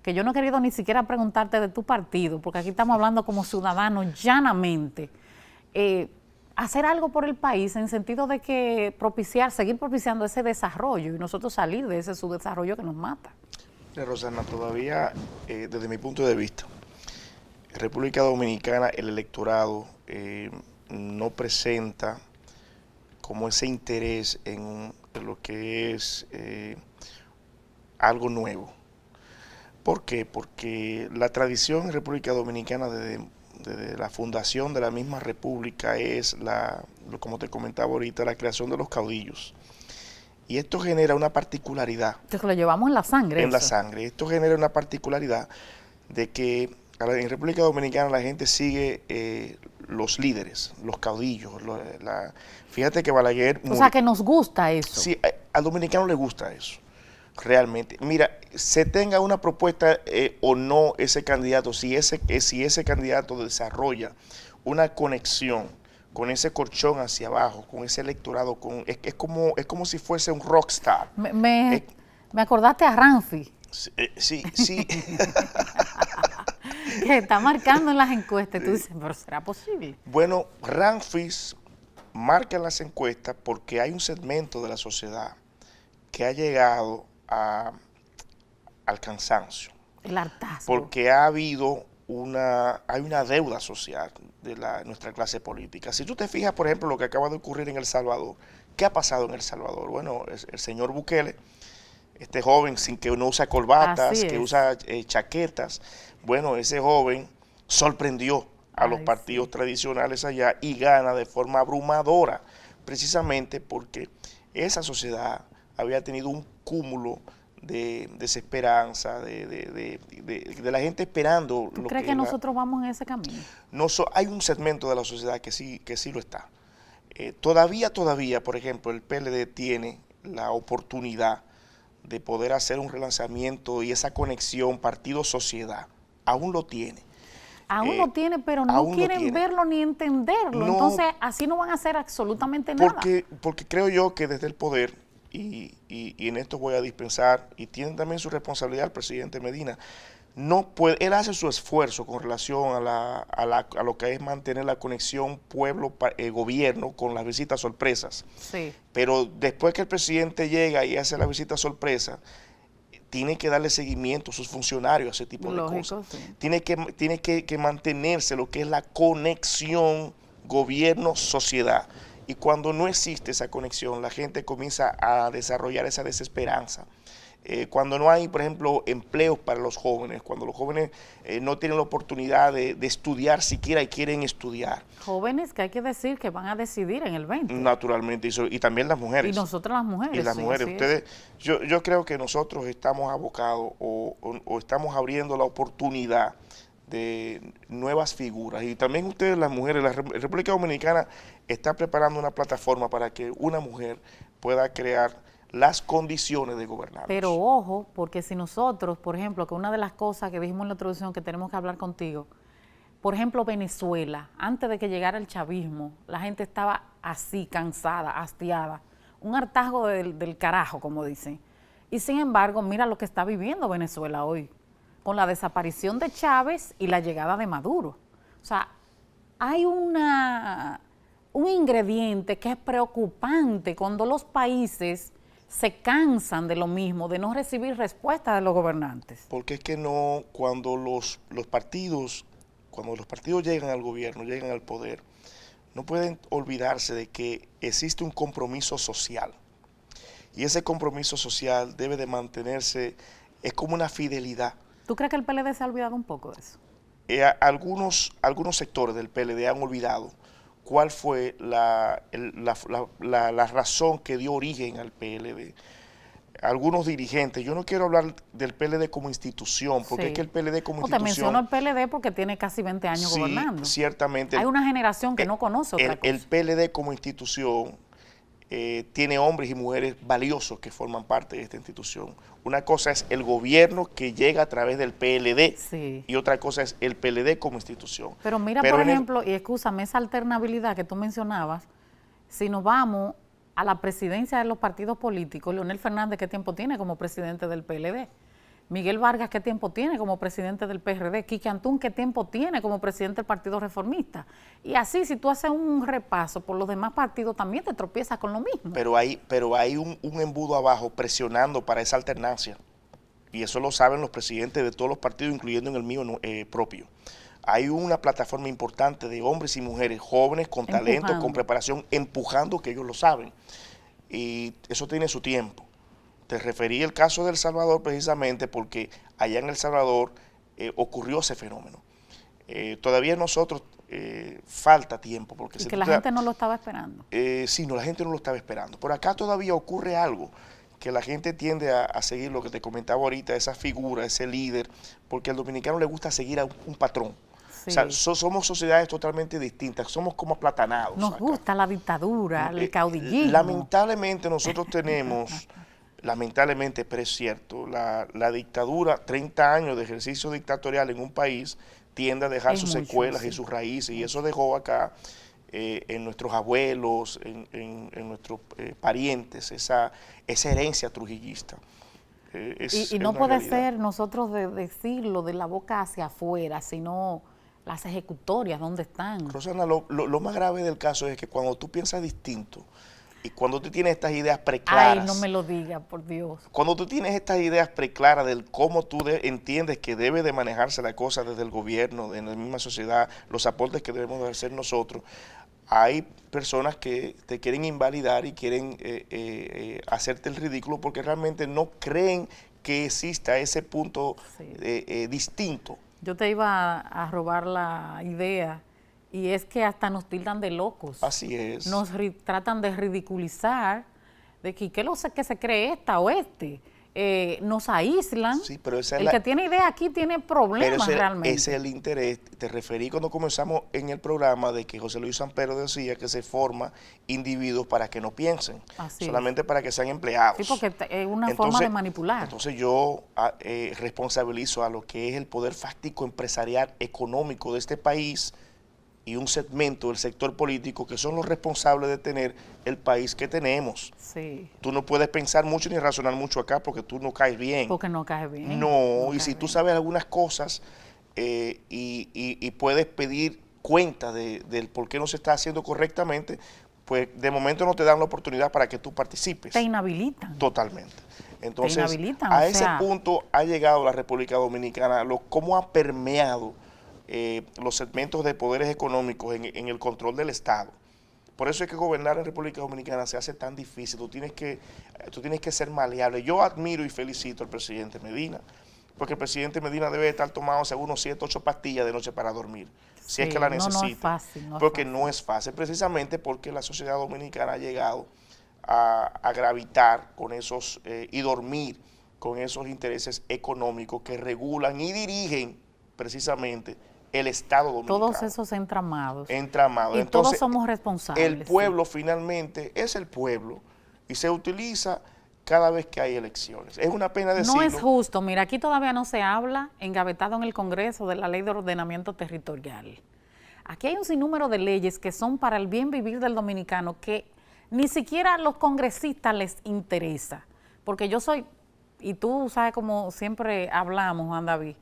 Que yo no he querido ni siquiera preguntarte de tu partido, porque aquí estamos hablando como ciudadanos llanamente, hacer algo por el país en sentido de que seguir propiciando ese desarrollo y nosotros salir de ese subdesarrollo que nos mata. Rosana, todavía, desde mi punto de vista, República Dominicana, el electorado no presenta como ese interés en lo que es algo nuevo. ¿Por qué? Porque la tradición en República Dominicana desde la fundación de la misma república es, como te comentaba ahorita, la creación de los caudillos. Y esto genera una particularidad. Entonces lo llevamos en la sangre. En la sangre. Esto genera una particularidad de que en República Dominicana la gente sigue los líderes, los caudillos. Fíjate que Balaguer... O sea, que nos gusta eso. Sí, al dominicano le gusta eso. Realmente, mira, se tenga una propuesta o no ese candidato, si ese candidato desarrolla una conexión con ese colchón hacia abajo, con ese electorado, es como si fuese un rockstar. Me acordaste a Ramfi. Sí. Que está marcando en las encuestas, tú dices, pero ¿será posible? Bueno, Ramfis marca en las encuestas porque hay un segmento de la sociedad que ha llegado al cansancio. El hartazgo. Porque hay una deuda social de nuestra clase política. Si tú te fijas, por ejemplo, lo que acaba de ocurrir en El Salvador, ¿qué ha pasado en El Salvador? Bueno, el señor Bukele, este joven sin que no usa corbatas, que usa chaquetas, bueno, ese joven sorprendió a los partidos tradicionales allá y gana de forma abrumadora, precisamente porque esa sociedad había tenido un cúmulo de desesperanza, de la gente esperando. ¿Tú crees que nosotros vamos en ese camino? No, hay un segmento de la sociedad que sí lo está. Todavía, por ejemplo, el PLD tiene la oportunidad de poder hacer un relanzamiento y esa conexión partido-sociedad. Aún lo tiene. Aún lo tiene, pero no quieren verlo ni entenderlo. No, entonces, así no van a hacer absolutamente nada. Porque creo yo que desde el poder, y en esto voy a dispensar, y tiene también su responsabilidad el presidente Medina, no puede, él hace su esfuerzo con relación a lo que es mantener la conexión pueblo-gobierno con las visitas sorpresas. Sí. Pero después que el presidente llega y hace la visita sorpresa, tiene que darle seguimiento a sus funcionarios a ese tipo de cosas. Sí. Tiene que mantenerse lo que es la conexión gobierno-sociedad. Y cuando no existe esa conexión, la gente comienza a desarrollar esa desesperanza. Cuando no hay, por ejemplo, empleos para los jóvenes, cuando los jóvenes no tienen la oportunidad de estudiar siquiera y quieren estudiar. Jóvenes que hay que decir que van a decidir en el 20. Naturalmente, y también las mujeres. Y nosotras las mujeres. Y las sí, mujeres. Ustedes, yo creo que nosotros estamos abocados o estamos abriendo la oportunidad de nuevas figuras. Y también ustedes, las mujeres, la República Dominicana está preparando una plataforma para que una mujer pueda crear las condiciones de gobernar. Pero ojo, porque si nosotros, por ejemplo, que una de las cosas que dijimos en la introducción que tenemos que hablar contigo, por ejemplo, Venezuela, antes de que llegara el chavismo, la gente estaba así, cansada, hastiada, un hartazgo del carajo, como dicen. Y sin embargo, mira lo que está viviendo Venezuela hoy, con la desaparición de Chávez y la llegada de Maduro. O sea, hay un ingrediente que es preocupante cuando los países se cansan de lo mismo, de no recibir respuesta de los gobernantes. Porque es que no, cuando los partidos llegan al gobierno, llegan al poder, no pueden olvidarse de que existe un compromiso social. Y ese compromiso social debe de mantenerse, es como una fidelidad. ¿Tú crees que el PLD se ha olvidado un poco de eso? Algunos sectores del PLD han olvidado cuál fue la razón que dio origen al PLD. Algunos dirigentes, yo no quiero hablar del PLD como institución, porque es que el PLD como institución... Te menciono el PLD porque tiene casi 20 años gobernando. Ciertamente. Hay una generación que no conoce otra cosa. El PLD como institución tiene hombres y mujeres valiosos que forman parte de esta institución. Una cosa es el gobierno que llega a través del PLD y otra cosa es el PLD como institución. Pero mira, por ejemplo, y escúchame, esa alternabilidad que tú mencionabas, si nos vamos a la presidencia de los partidos políticos, Leonel Fernández, ¿qué tiempo tiene como presidente del PLD? Miguel Vargas, ¿qué tiempo tiene como presidente del PRD? Quique Antún, ¿qué tiempo tiene como presidente del Partido Reformista? Y así, si tú haces un repaso por los demás partidos, también te tropiezas con lo mismo. Pero hay un embudo abajo presionando para esa alternancia. Y eso lo saben los presidentes de todos los partidos, incluyendo en el mío propio. Hay una plataforma importante de hombres y mujeres jóvenes, con talento, con preparación, empujando, que ellos lo saben. Y eso tiene su tiempo. Te referí al caso de El Salvador precisamente porque allá en El Salvador ocurrió ese fenómeno. Todavía nosotros falta tiempo. Porque y que la gente no lo estaba esperando. Sí, no, la gente no lo estaba esperando. Por acá todavía ocurre algo, que la gente tiende a seguir lo que te comentaba ahorita, esa figura, ese líder, porque al dominicano le gusta seguir a un patrón. Sí. O sea, somos sociedades totalmente distintas, somos como aplatanados. Nos gusta la dictadura, el caudillismo. Lamentablemente nosotros tenemos... Lamentablemente, pero es cierto, la dictadura, 30 años de ejercicio dictatorial en un país tiende a dejar sus secuelas y sus raíces, y eso dejó acá en nuestros abuelos, en nuestros parientes, esa herencia trujillista. Y no puede ser nosotros decirlo de la boca hacia afuera, sino las ejecutorias, ¿dónde están? Rosana, lo más grave del caso es que cuando tú piensas distinto, y cuando tú tienes estas ideas preclaras... Ay, no me lo digas, por Dios. Cuando tú tienes estas ideas preclaras de cómo tú entiendes que debe de manejarse la cosa desde el gobierno, en la misma sociedad, los aportes que debemos de hacer nosotros, hay personas que te quieren invalidar y quieren hacerte el ridículo porque realmente no creen que exista ese punto distinto. Yo te iba a robar la idea. Y es que hasta nos tildan de locos. Así es. Nos tratan de ridiculizar, de que ¿qué es lo que se cree esta o este? Nos aíslan. Sí, pero el que tiene idea aquí tiene problemas realmente. Ese es el interés. Te referí cuando comenzamos en el programa de que José Luis Sampedro decía que se forma individuos para que no piensen, solamente para que sean empleados. Sí, porque es una forma de manipular. Entonces yo responsabilizo a lo que es el poder fáctico empresarial económico de este país y un segmento del sector político que son los responsables de tener el país que tenemos. Sí. Tú no puedes pensar mucho ni razonar mucho acá porque tú no caes bien. Porque no caes bien. No, y si tú sabes algunas cosas y puedes pedir cuenta del por qué no se está haciendo correctamente, pues de momento no te dan la oportunidad para que tú participes. Te inhabilitan. Totalmente. Entonces, te inhabilitan, a ese punto ha llegado la República Dominicana, cómo ha permeado los segmentos de poderes económicos en el control del Estado. Por eso es que gobernar en República Dominicana se hace tan difícil, tú tienes que ser maleable. Yo admiro y felicito al presidente Medina, porque el presidente Medina debe estar tomando unos 7, 8 pastillas de noche para dormir, si es que la necesita. No es fácil. Porque no es fácil, precisamente porque la sociedad dominicana ha llegado a gravitar con esos y dormir con esos intereses económicos que regulan y dirigen precisamente el Estado dominicano. Todos esos entramados. Y Entonces, todos somos responsables. El pueblo finalmente es el pueblo y se utiliza cada vez que hay elecciones. Es una pena decirlo. No es justo. Mira, aquí todavía no se habla, engavetado en el Congreso, de la Ley de Ordenamiento Territorial. Aquí hay un sinnúmero de leyes que son para el bien vivir del dominicano que ni siquiera a los congresistas les interesa. Porque yo soy, y tú sabes como siempre hablamos, Juan David,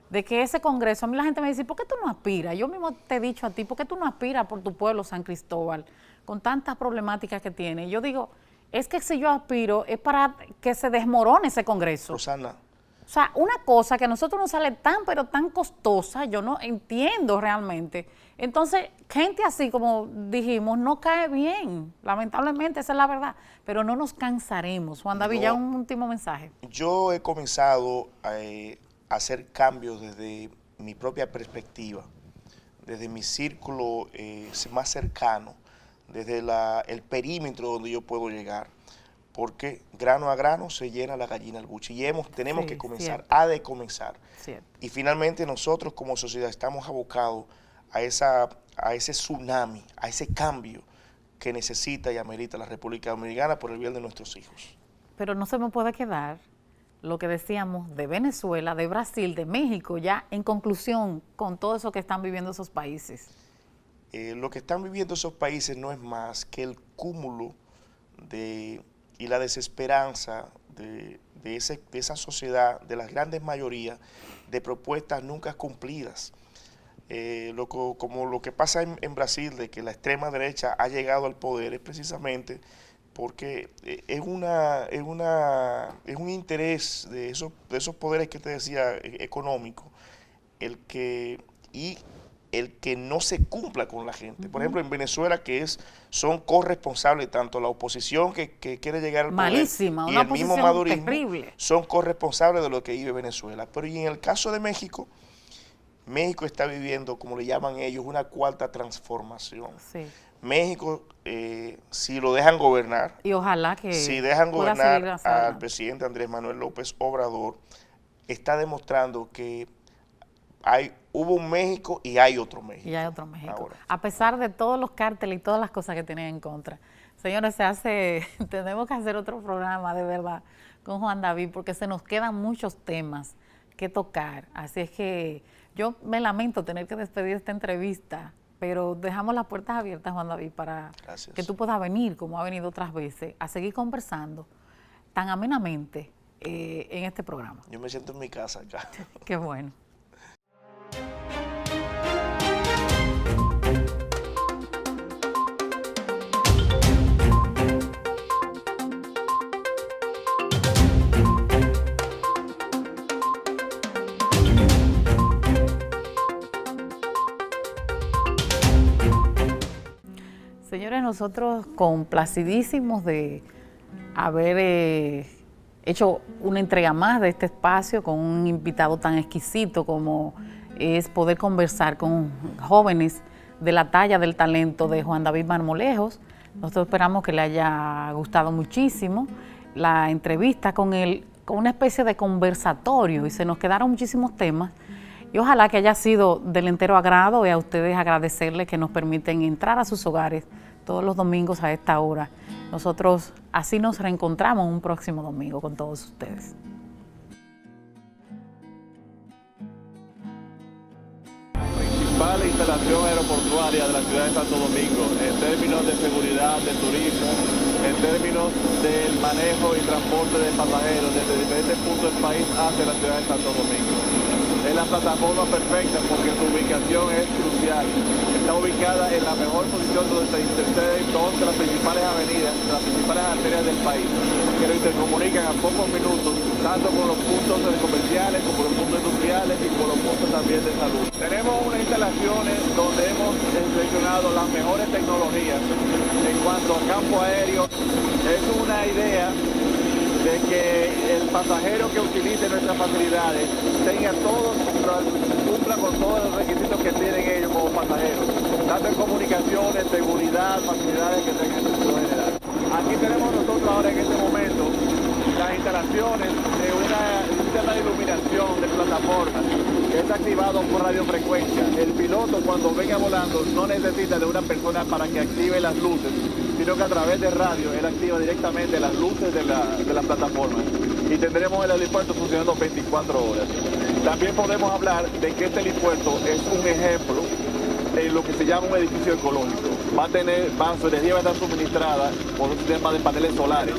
de que ese Congreso, a mí la gente me dice, ¿por qué tú no aspiras? Yo mismo te he dicho a ti, ¿por qué tú no aspiras por tu pueblo, San Cristóbal, con tantas problemáticas que tiene? Yo digo, es que si yo aspiro es para que se desmorone ese Congreso. Rosana. O sea, una cosa que a nosotros nos sale tan, pero tan costosa, yo no entiendo realmente. Entonces, gente así, como dijimos, no cae bien. Lamentablemente, esa es la verdad. Pero no nos cansaremos. Juan David, ya un último mensaje. Yo he comenzado a hacer cambios desde mi propia perspectiva, desde mi círculo más cercano, desde el perímetro donde yo puedo llegar, porque grano a grano se llena la gallina el buche y tenemos que comenzar, de comenzar. Cierto. Y finalmente nosotros como sociedad estamos abocados a ese tsunami, a ese cambio que necesita y amerita la República Dominicana por el bien de nuestros hijos. Pero no se me puede quedar lo que decíamos de Venezuela, de Brasil, de México, ya en conclusión con todo eso que están viviendo esos países. Lo que están viviendo esos países no es más que el cúmulo y la desesperanza de esa sociedad, de las grandes mayorías, de propuestas nunca cumplidas. Como lo que pasa en Brasil, de que la extrema derecha ha llegado al poder, es precisamente porque es un interés de esos poderes que te decía económicos, el que no se cumpla con la gente. Por ejemplo, en Venezuela, son corresponsables tanto la oposición que quiere llegar al poder y el mismo madurismo, terrible. Son corresponsables de lo que vive Venezuela. Pero y en el caso de México, México está viviendo, como le llaman ellos, una cuarta transformación. Sí. México, si lo dejan gobernar, y ojalá que si dejan gobernar al presidente Andrés Manuel López Obrador, está demostrando que hubo un México y hay otro México. Y hay otro México. Ahora. A pesar de todos los cárteles y todas las cosas que tienen en contra. Señores, tenemos que hacer otro programa de verdad con Juan David, porque se nos quedan muchos temas que tocar. Así es que yo me lamento tener que despedir esta entrevista, pero dejamos las puertas abiertas, Juan David, para que tú puedas venir, como ha venido otras veces, a seguir conversando tan amenamente en este programa. Yo me siento en mi casa acá. Qué bueno. Señores, nosotros complacidísimos de haber hecho una entrega más de este espacio con un invitado tan exquisito como es poder conversar con jóvenes de la talla del talento de Juan David Marmolejos. Nosotros esperamos que le haya gustado muchísimo la entrevista con él, con una especie de conversatorio, y se nos quedaron muchísimos temas. Y ojalá que haya sido del entero agrado, y a ustedes agradecerles que nos permiten entrar a sus hogares todos los domingos a esta hora. Nosotros así nos reencontramos un próximo domingo con todos ustedes. Principales instalación aeroportuaria de la ciudad de Santo Domingo en términos de seguridad, de turismo, en términos del manejo y transporte de pasajeros desde diferentes puntos del país hacia la ciudad de Santo Domingo. Es la plataforma perfecta porque su ubicación es crucial. Está ubicada en la mejor posición donde se interceden todas las principales avenidas, las principales arterias del país, que lo intercomunican a pocos minutos, tanto con los puntos comerciales como los puntos industriales y con los puntos también de salud. Tenemos unas instalaciones donde hemos seleccionado las mejores tecnologías en cuanto a campo aéreo. Es una idea de que el pasajero que utilice nuestras facilidades cumpla con todos los requisitos que tienen ellos como pasajeros, tanto en comunicaciones, seguridad, facilidades que tengan en sentido general. Aquí tenemos nosotros ahora en este momento las instalaciones de un sistema de iluminación de plataformas que es activado por radiofrecuencia. El piloto cuando venga volando no necesita de una persona para que active las luces, sino que a través de radio él activa directamente las luces de la plataforma y tendremos el helipuerto funcionando 24 horas. También podemos hablar de que este helipuerto es un ejemplo en lo que se llama un edificio ecológico. Su energía va a estar suministrada por un sistema de paneles solares,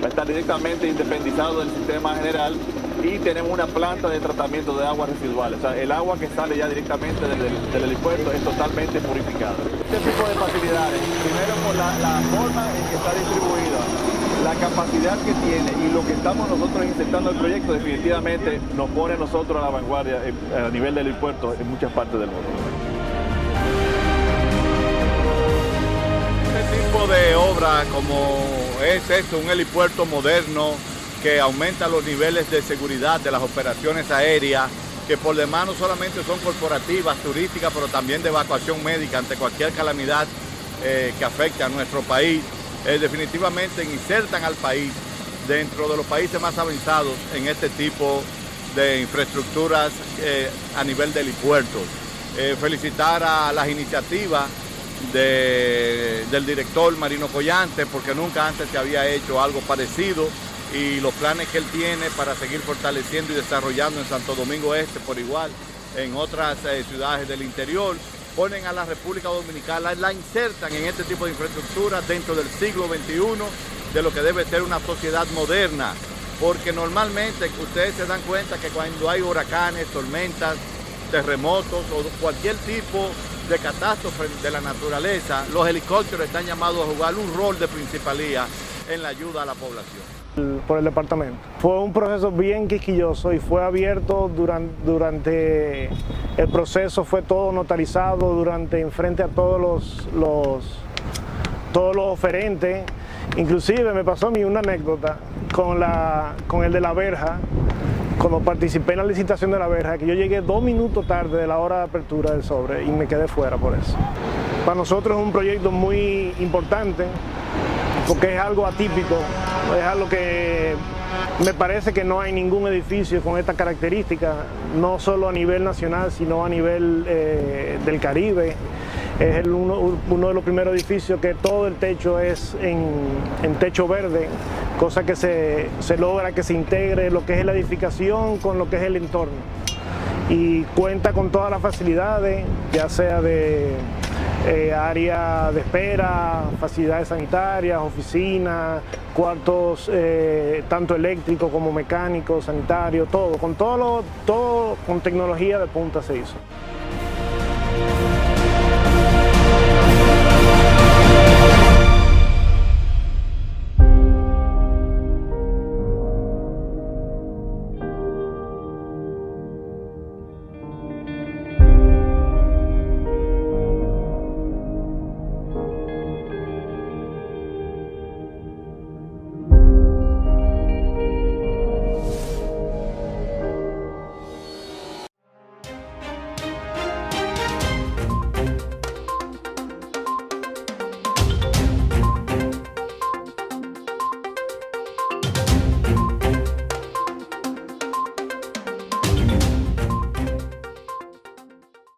va a estar directamente independizado del sistema general y tenemos una planta de tratamiento de aguas residuales. O sea, el agua que sale ya directamente del helipuerto es totalmente purificada. Este tipo de facilidades, primero por la forma en que está distribuida, la capacidad que tiene y lo que estamos nosotros insertando el proyecto definitivamente nos pone a nosotros a la vanguardia a nivel del helipuerto en muchas partes del mundo. Este tipo de obra como es esto, un helipuerto moderno que aumenta los niveles de seguridad de las operaciones aéreas, que por demás no solamente son corporativas, turísticas, pero también de evacuación médica ante cualquier calamidad que afecte a nuestro país, definitivamente insertan al país dentro de los países más avanzados en este tipo de infraestructuras a nivel de helipuertos. Felicitar a las iniciativas del director Marino Collante, porque nunca antes se había hecho algo parecido, y los planes que él tiene para seguir fortaleciendo y desarrollando en Santo Domingo Este por igual, en otras ciudades del interior, ponen a la República Dominicana, la insertan en este tipo de infraestructuras dentro del siglo XXI, de lo que debe ser una sociedad moderna, porque normalmente ustedes se dan cuenta que cuando hay huracanes, tormentas, terremotos o cualquier tipo de catástrofe de la naturaleza, los helicópteros están llamados a jugar un rol de principalía en la ayuda a la población. Por el departamento. Fue un proceso bien quisquilloso y fue abierto durante el proceso, fue todo notarizado frente a todos los oferentes. Inclusive me pasó a mí una anécdota con el de la verja, cuando participé en la licitación de la verja, que yo llegué 2 minutos tarde de la hora de apertura del sobre y me quedé fuera por eso. Para nosotros es un proyecto muy importante porque es algo atípico, es algo que me parece que no hay ningún edificio con esta característica, no solo a nivel nacional, sino a nivel del Caribe. Es uno de los primeros edificios que todo el techo es en techo verde, cosa que se logra que se integre lo que es la edificación con lo que es el entorno. Y cuenta con todas las facilidades, ya sea de área de espera, facilidades sanitarias, oficinas, cuartos tanto eléctricos como mecánicos, sanitarios, todo con tecnología de punta se hizo.